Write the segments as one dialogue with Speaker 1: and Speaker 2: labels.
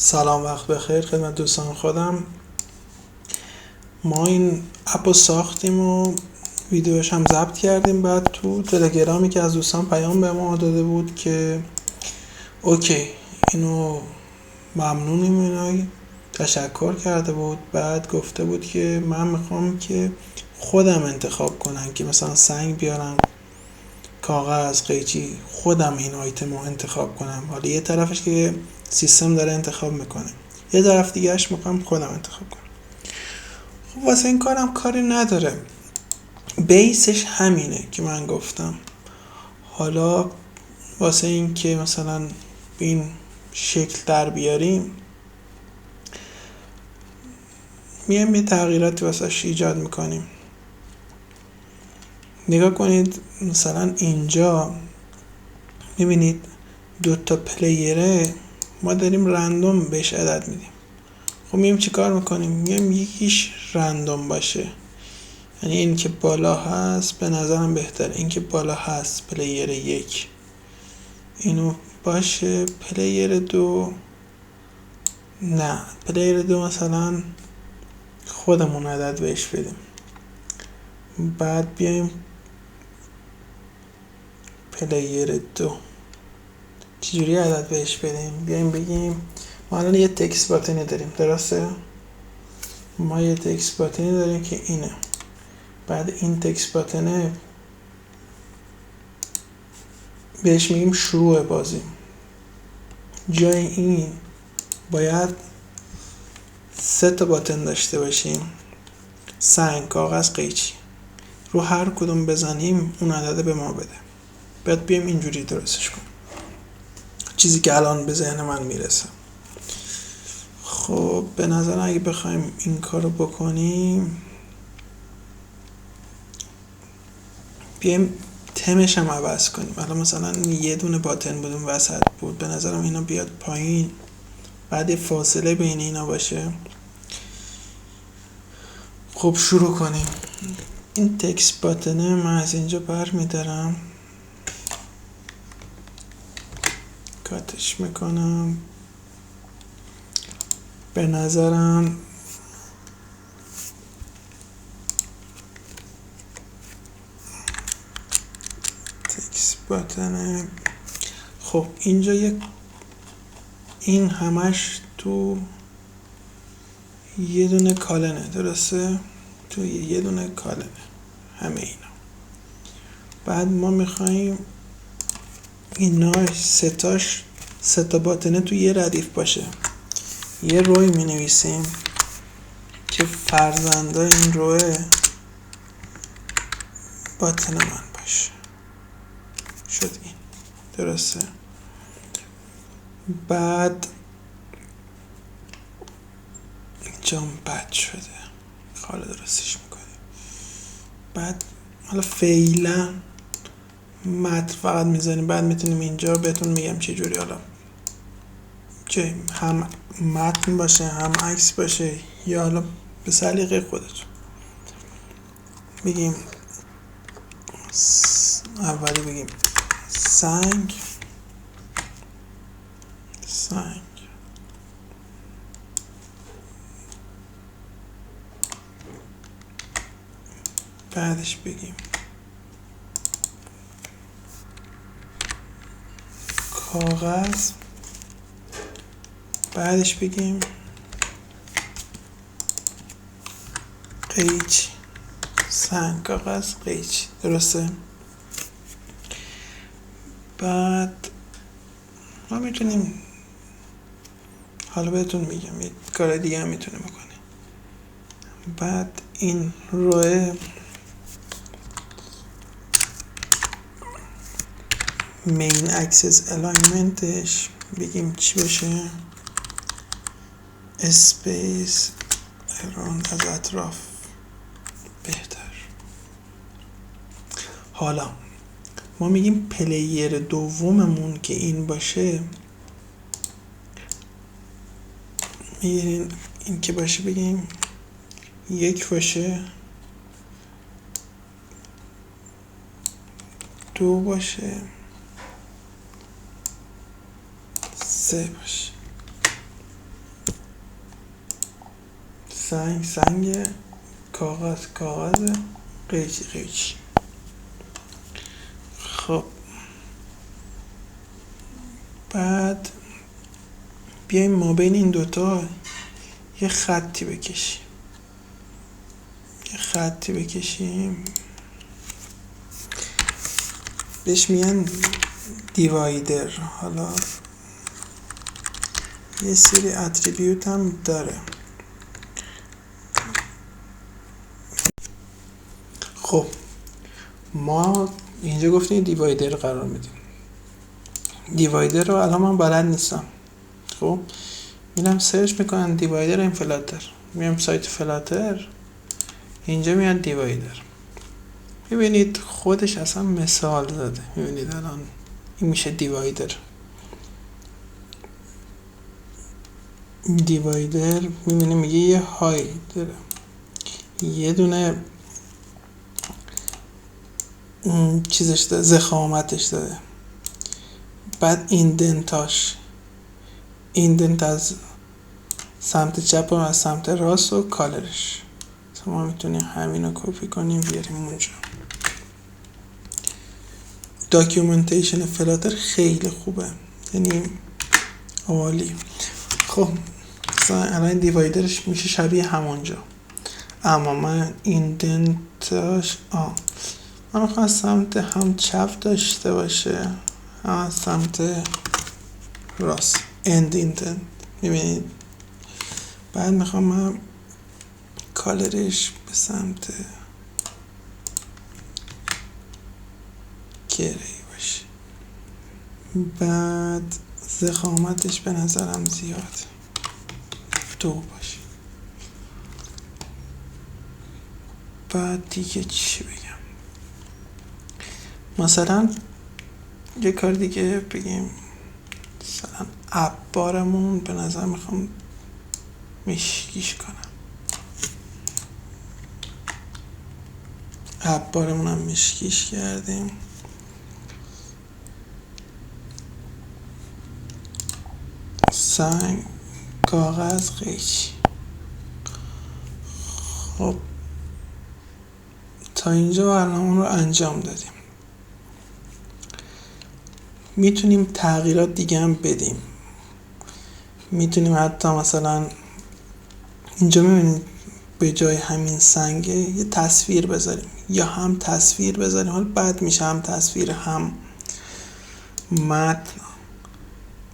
Speaker 1: سلام، وقت بخیر خدمت دوستان خودم. ما این اپ رو ساختیم و ویدیوش هم ضبط کردیم. بعد تو تلگرامی که از دوستان پیام به ما داده بود که اوکی اینو ممنونیم، اینا تشکر کرده بود. بعد گفته بود که من میخوام که خودم انتخاب کنم که مثلا سنگ بیارم، کاغذ، قیچی، خودم این آیتم رو انتخاب کنم. حالا یه طرفش که سیستم داره انتخاب میکنه، یه طرف دیگهش میخوام خودم انتخاب کنم. خب واسه این کارم کاری نداره، بیسش همینه که من گفتم. حالا واسه این که مثلا به این شکل در بیاریم، میایم یه تغییراتی واسهش ایجاد میکنیم. نگاه کنید مثلا اینجا میبینید دوتا پلیره، ما داریم رندوم بهش عدد میدیم. خب میایم چی کار میکنیم؟ میایم یکیش رندوم باشه، یعنی این که بالا هست به نظرم بهتره. این که بالا هست پلیر 1 اینو باشه، پلیر 2 نه، پلیر 2 مثلا خودمون عدد بهش بدیم. بعد بیایم پلیر 2 چجوری عدد بهش بدیم؟ بیایم بگیم ما الان یه تکست باتنی داریم، درسته؟ ما یه تکست باتنی داریم که اینه. بعد این تکست باتنه بهش میگیم شروع بازی. جای این باید 3 تا باتن داشته باشیم: سنگ، کاغذ، قیچی. رو هر کدوم بزنیم اون عدد به ما بده. بعد بیایم اینجوری درستش کنیم، چیزی که الان به ذهن من میرسه. خب به نظر اگه بخوایم این کارو بکنیم، بیایم تمش هم عوض کنیم. الان مثلا یه دونه باتن بود اون وسط بود، به نظرم اینا بیاد پایین، بعد یه فاصله بین اینا باشه. خب شروع کنیم. این تکست باتنه من از اینجا بر میدارم، کاتش میکنم. به نظرم تکست باتنه. خب اینجا این همش تو یه دونه کالنه، درسته؟ تو یه دونه کالنه همه اینا. بعد ما میخواییم اینا سه تا باتنه تو یه ردیف باشه. یه روی می نویسیم که فرزندای این روی باتن من باشه. شد این، درسته؟ بعد اینجا بد شده، حالا درستش میکنیم. بعد حالا فعلا متن فقط میزنیم، بعد میتونیم اینجا بهتون میگم چه جوری. حالا که هم متن باشه هم عکس باشه، یا حالا به سلیقه خودتون. بگیم اولی بگیم سنگ، بعدش بگیم کاغذ، بعدش بگیم قیچی. سنگ، کاغذ، قیچی، درسته؟ بعد ما میتونیم، حالا بهتون میگم یه کار دیگه هم میتونه بکنه. بعد این روی مین اکسس الاینمنتش بگیم چی باشه؟ اسپیس اراوند، از اطراف بهتر. حالا ما میگیم پلیر دوممون که این باشه، میگیم این که باشه بگیم 1 باشه، 2 باشه، 3 باشه. سنگ، کاغذ، قیچی. خب بعد بیایم ما بین این دوتا یه خطی بکشیم بهش میگن دیوایدر. حالا یه سری اتریبیوت هم داره. خب ما اینجا گفتیم دیوایدر قرار میدیم. دیوایدر رو الان من بلد نیستم. خب میرم سرچ میکنم دیوایدر این فلاتر، میرم سایت فلاتر، اینجا میاد دیوایدر. میبینید خودش اصلا مثال داده. میبینید الان این میشه دیوایدر. میبینید میگه یه های داره، یه دونه چیزش داره، ضخامتش داره، بعد ایندنت از سمت چپ و از سمت راست و کالرش. ما میتونیم همینو کپی کنیم بیاریم اونجا. داکیومنتیشن فلاتر خیلی خوبه، یعنی عالی. خب مثلا الان دیوایدرش میشه شبیه همونجا، اما من ایندنتاش من میخوام سمت هم چپ داشته باشه هم سمت راست، ایندنت. میبینید بعد میخوام من کالرش به سمت گری باشه، بعد ضخامتش به نظرم زیاد 2 باشه. بعد دیگه چی بگم؟ مثلا یه کار دیگه بگیم، مثلا اپ بارمون به نظر میخوام مشکیش کنم. اپ بارمون هم مشکیش کردیم. سنگ، کاغذ، قیچی. خب تا اینجا برنامه رو انجام دادیم. میتونیم تغییرات دیگه هم بدیم. میتونیم حتی مثلا اینجا میبینید به جای همین سنگ یه تصویر بذاریم، یا هم تصویر بذاریم، حالا بعد میشه هم تصویر هم متن.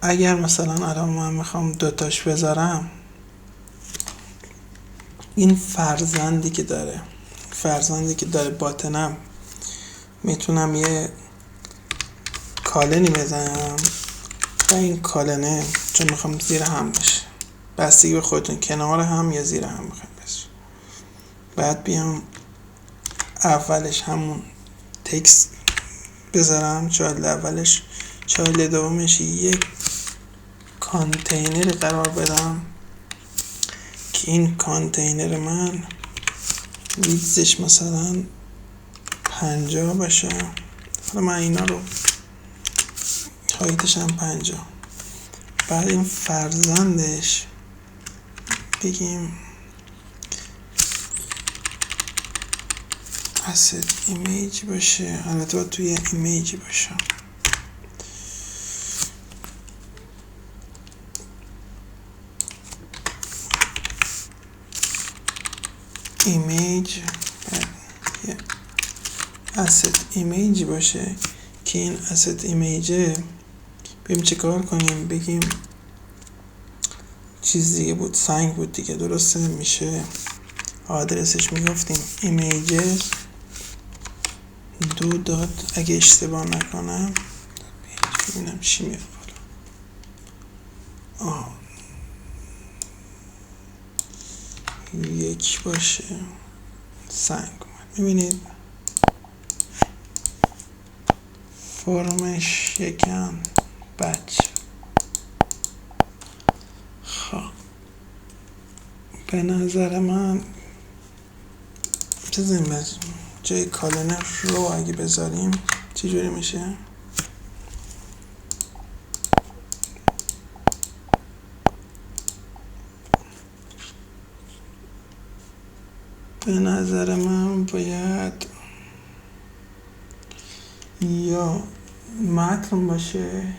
Speaker 1: اگر مثلا الان من میخوام دوتاش بذارم، این فرزندی که داره باتنم، میتونم یه کالنی بزنم و این کالنه چون میخوام زیر هم بشه، بستگی به خودتون، کنار هم یا زیر هم میخوام بشه. بعد بیام اولش همون تکست بذارم، چایلد اولش، چایلد دومش یک کانتینر قرار بدم که این کانتینر من ویدزش مثلا 50 باشه. حالا من اینا رو هایتش هم 50. بعد این فرزندش بگیم asset ایمیج باشه، البته باید توی ایمیج باشه. ایمیج یه asset ایمیج باشه که این asset ایمیجه بریم چه کار کنیم، بگیم چیز دیگه بود، سنگ بود دیگه، درسته؟ میشه آدرسش میگفتیم ایمیجز 2 دات، اگه اشتباه نکنم ببینم چی میاد بالا، 1 باشه، سنگ اومد. میبینید فرمش یکم بچه. خب به نظر من چیزیم جای کالنر رو اگه بذاریم چی جوری میشه؟ به نظر من باید یا متن باشه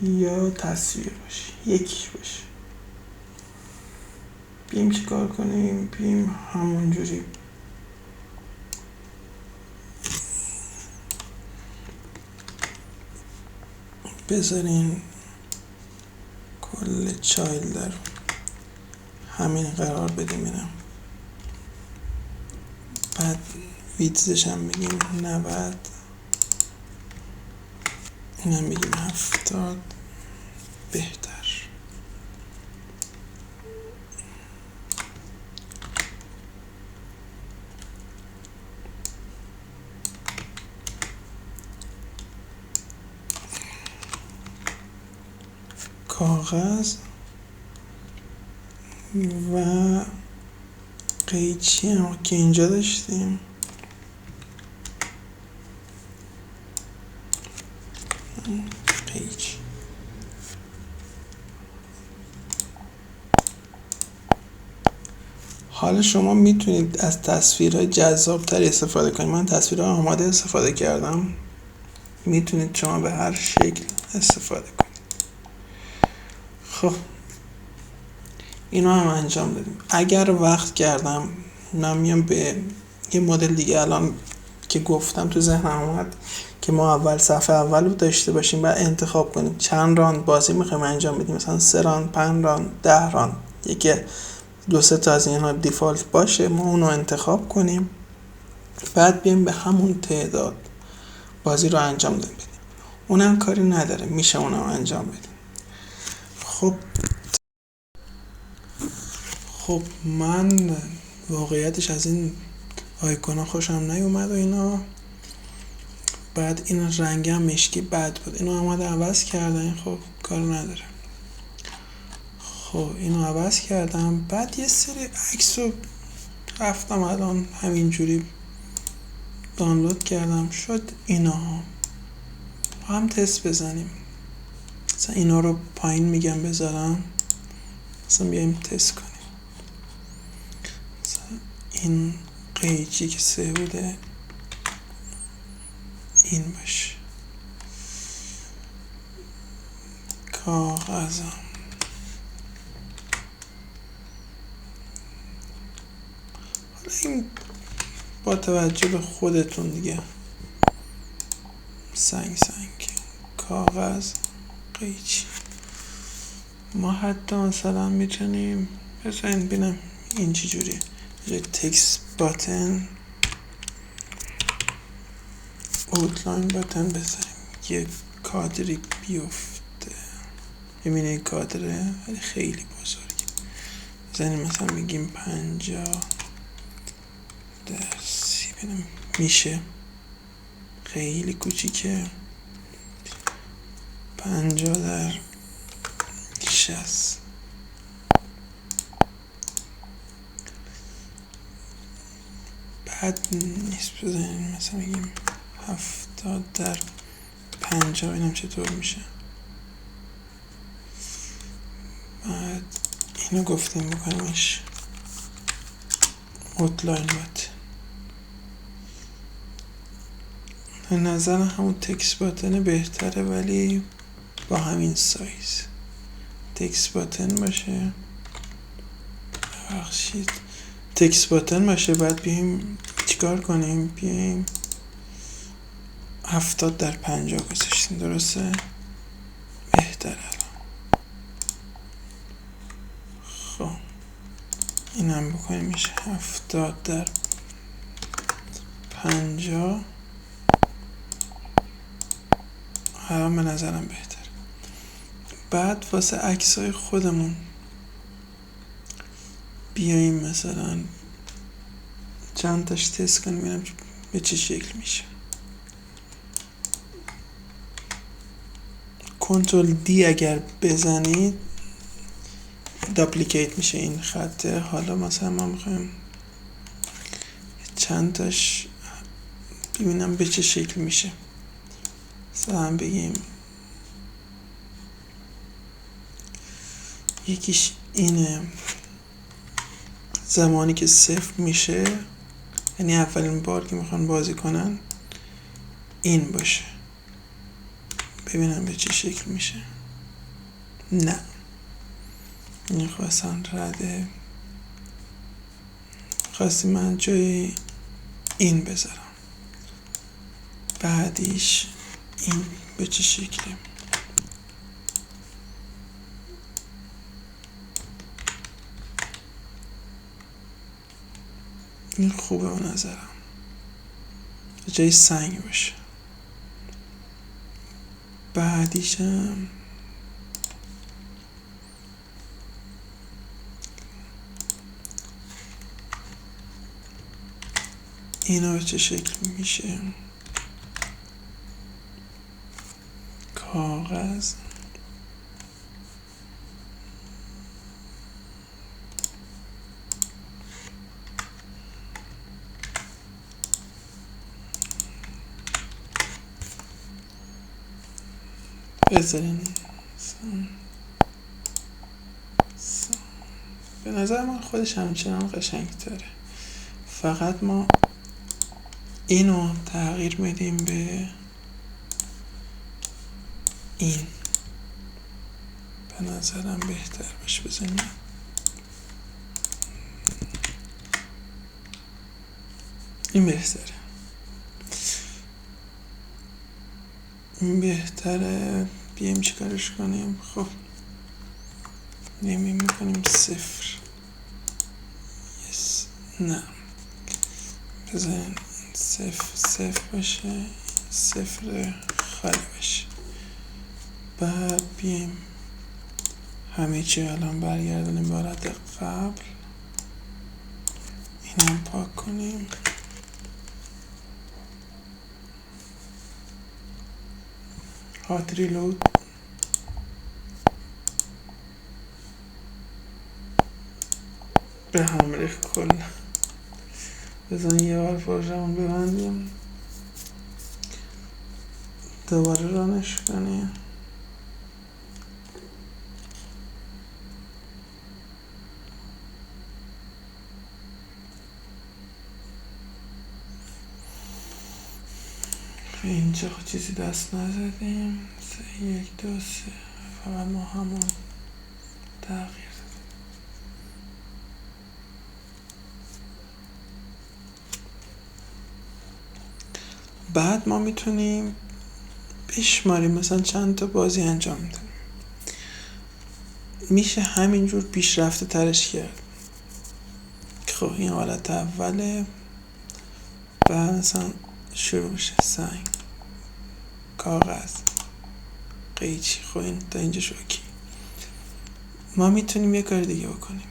Speaker 1: یا تصویر باشه، یکیش باشه. بیم چی کار کنیم؟ بیم همونجوری بذارین کل چایلد رو همین قرار بدیم اینم. بعد ویدزش هم بگیم 90، اینم بگیم 70 بهتر. کاغذ و قیچی هم که اینجا داشتیم قیچی. حالا شما میتونید از تصویرهای جذابتر استفاده کنید. من تصویرهای آماده استفاده کردم، میتونید شما به هر شکل استفاده کنید. خب اینو هم انجام دادیم. اگر وقت کردم من میام به یه مدل دیگه الان که گفتم تو ذهنم اومد که ما اول صفحه اول رو داشته باشیم و انتخاب کنیم چند راند بازی میخوایم انجام بدیم، مثلا 3 راند، 5 راند، 10 راند، یکی 2-3 تا از اینها دیفالت باشه، ما اونو انتخاب کنیم، بعد بیایم به همون تعداد بازی رو انجام بدیم. اونم کاری نداره، میشه اونم انجام بدیم. خب من واقعیتش از این آیکونا خوشم نیومد و اینا. بعد این رنگ هم مشکی بد بود، اینو آمده عوض کردن. خب کار نداره. خب اینو عوض کردم. بعد یه سری عکس رو رفتم الان همینجوری دانلود کردم، شد اینا هم تست بزنیم. مثلا اینا رو پایین میگم بذارم، مثلا بیایم تست کنیم. مثلا این قیچی که 3 بوده این باشه، کاغذم حالا این با توجه به خودتون دیگه، سنگ کاغذ قیچی. ما حتی مثلا میتونیم بذارین ببینم این چی جوریه، یه تکست باتن، اوتلاین باتن بذاریم، یه کادری بیفته. ببینید کادره ولی خیلی بزرگه، بزنیم مثلا بگیم 50/30 ببینم میشه. خیلی کوچیکه، 50/60. بعد نیست، بزنیم مثلا بگیم 70/50 ببینم چطور میشه. بعد اینو گفتیم بکنیمش اوتلاین بات. به نظر همون تکست باتن بهتره، ولی با همین سایز تکست باتن باشه. ببخشید تکست باتن باشه. بعد بیایم چیکار کنیم؟ بیایم 70/50 گذاشتیم، درسته؟ بهتره الان. خب اینم بکنیمش 70/50. الان به نظرم بهتر. بعد واسه عکسای خودمون بیاییم مثلا چند تاش تست کنیم ببینم به چه شکل میشه. کنترل دی اگر بزنید داپلیکیت میشه این خطه. حالا مثلا ما میخوایم چند تاش ببینم به چه شکل میشه. مثلا بگیم یکیش اینه، زمانی که 0 میشه، یعنی اولین بار که میخوان بازی کنن، این باشه. ببینم به چه شکل میشه. نه، این خواستم رده، خواستی من جای این بذارم. بعدیش این به چه شکله؟ این خوبه به نظرم، جای سنگ باشه. بعدیشم اینا به چه شکل میشه؟ کاغذ. بذارین به نظر من خودش همچنان قشنگ تره، فقط ما اینو تغییر میدیم به این. به نظرم بهتر باشه. بزنیم این بهتره. این بهتره. بیایم چیکارش کنیم؟ خب نمی میکنیم 0. نه، بزنیم 0 باشه، 0 خالی باشه. بعد بیایم همه چی الان برگردونیم به حالت قبل. اینم پاک کنیم. هات ریلود. به هم ریخت کل. بزن یه بار پروژمون ببندیم، دوباره رانش کنیم. اینجا چیزی دست نزدیم. 3 1 2 3 فقط ما همون تغییر دادیم. بعد ما میتونیم بشماریم مثلا چند تا بازی انجام میدیم. میشه همینجور پیشرفته ترش کرد. خب این حالت اوله. بعد مثلا شروع میشه سنگ، کاغذ، قیچی. خب این تا اینجا شوکی. ما میتونیم یه کار دیگه بکنیم.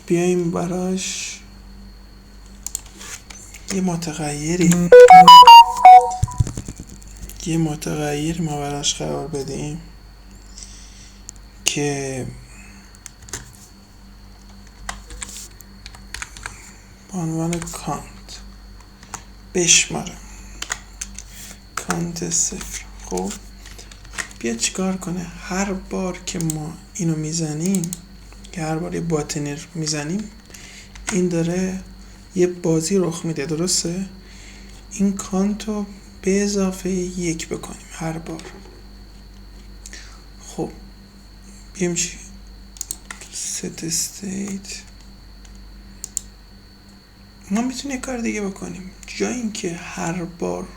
Speaker 1: بیایم براش یه متغیری ما براش قرار بدیم که با عنوان کانت بشماره. کانت 0. خب بیا چیکار کنه؟ هر بار که ما اینو میزنیم، که هر بار یه باطنی رو میزنیم، این داره یه بازی رخ میده. درسته؟ این کانتو به اضافه 1 بکنیم هر بار. خب بیایم چی؟ set state. ما میتونیم یه کار دیگه بکنیم. جای اینکه هر بار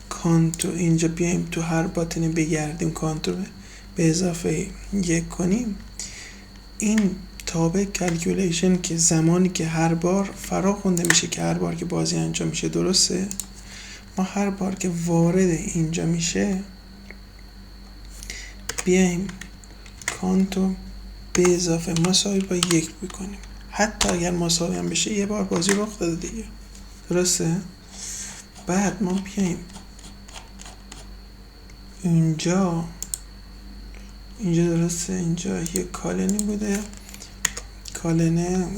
Speaker 1: کانتو اینجا بیایم تو هر باطنی بگردیم، کانتو به اضافه 1 کنیم، این تابع کلکولیشن که زمانی که هر بار فرا خونده میشه که هر بار که بازی انجام میشه. درسته؟ ما هر بار که وارد اینجا میشه بیایم کانتو به اضافه مساوی با 1 بکنیم. حتی اگر مساوی هم بشه یه بار بازی رخ داده دیگه. درسته؟ بعد ما بیایم اینجا درسته، اینجا یه کالنی بوده، کالنه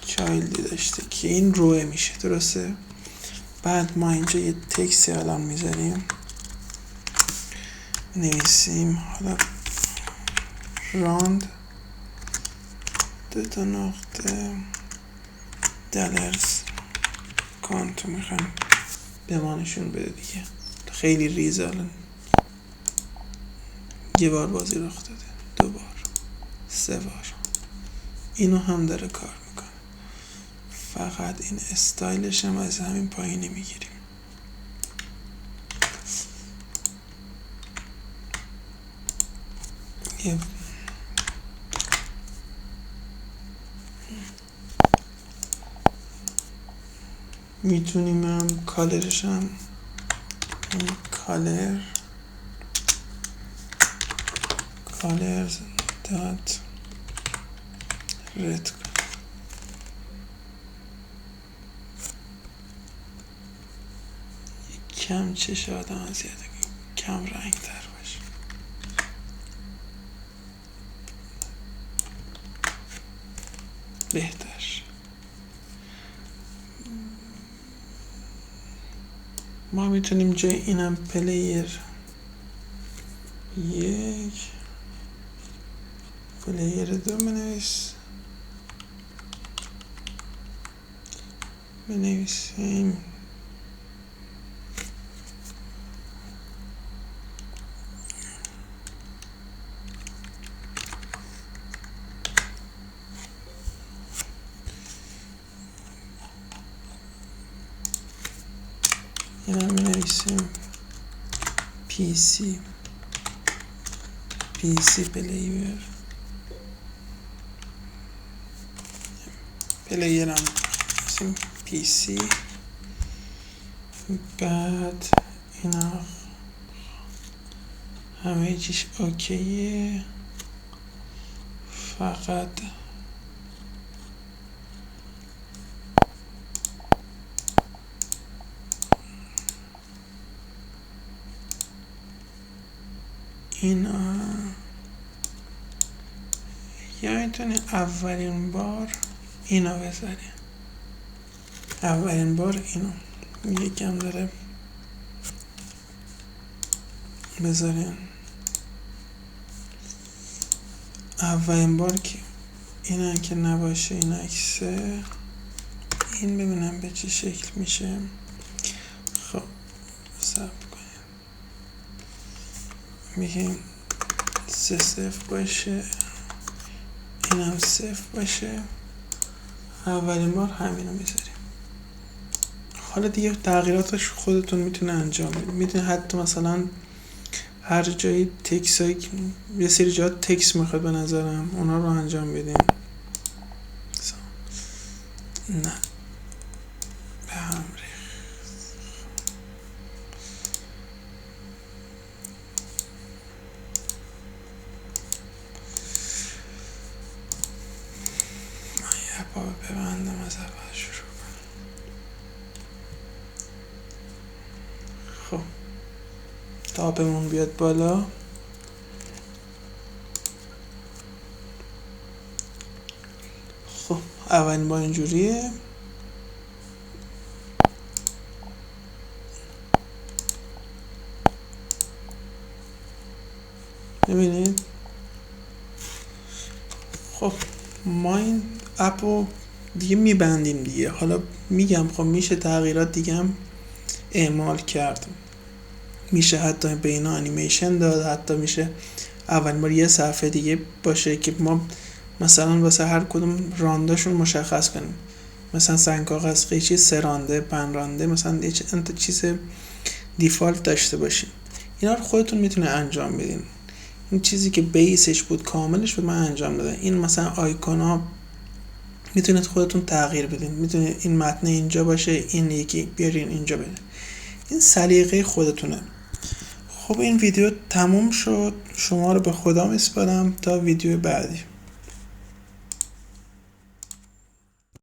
Speaker 1: چایلدی داشته که این روه میشه. درسته؟ بعد ما اینجا یه تکسی الان میذاریم، نویسیم حالا راند 2 $. کانتو میخوایم به ما نشون بده دیگه. خیلی ریزه الان. یه بار بازی رخ داده، 2 بار، 3 بار. اینو هم داره کار میکنه. فقط این استایلش هم از همین پایینی میگیریم. میتونیم هم کالرش هم کالر دات رد کم چش آدم زیاده، کم رنگ تر باشه. بهتر. ما میتونیم جای اینم پلیر 1 پلیر 2 بنویسیم اینم بنویسیم پی سی پلیر هم بنویسیم پی سی. بعد اینا همه چیش اوکیه، فقط اینا یا میتونی اولین بار اینا بذاری، اولین بار اینو یکم داره بذارین، اولین بار که اینا که نباشه این عکسه، این ببینم به چه شکل میشه. خب صبر کنیم، میگیم 3 0 باشه، اینم 0 باشه. اولین بار همینو میذاریم. حالا دیگه تغییراتش خودتون میتونه انجام بدید. میتونه حتی مثلا هر جایی تکس های یه سری جا تکس میخواد به نظرم اونا رو انجام بدیم. نه به هم بابا ببندم از اول شروع کنم. خب تابمون بیاد بالا. خب اولین بار اینجوریه. ببینید خب ما این اپو دیگه میبندیم دیگه. حالا میگم خب میشه تغییرات دیگه هم اعمال کرد، میشه حتی به اینا انیمیشن داد، حتی میشه اولین بار یه صفحه دیگه باشه که ما مثلا واسه هر کدوم رانداشون مشخص کنیم، مثلا سنگ کاغذ قیچی 3 رانده 5 رانده مثلا یه چیز دیفالت داشته باشیم. اینا رو خودتون میتونه انجام بدین. این چیزی که بیسش بود کاملش بود من انجام دادم. این مثلا آیکونا میتونید خودتون تغییر بدین، میتونید این متن اینجا باشه، این یکی بیارین اینجا بدین. این سلیقه خودتونه. خب این ویدیو تموم شد. شما رو به خدا میسپارم تا ویدیو بعدی.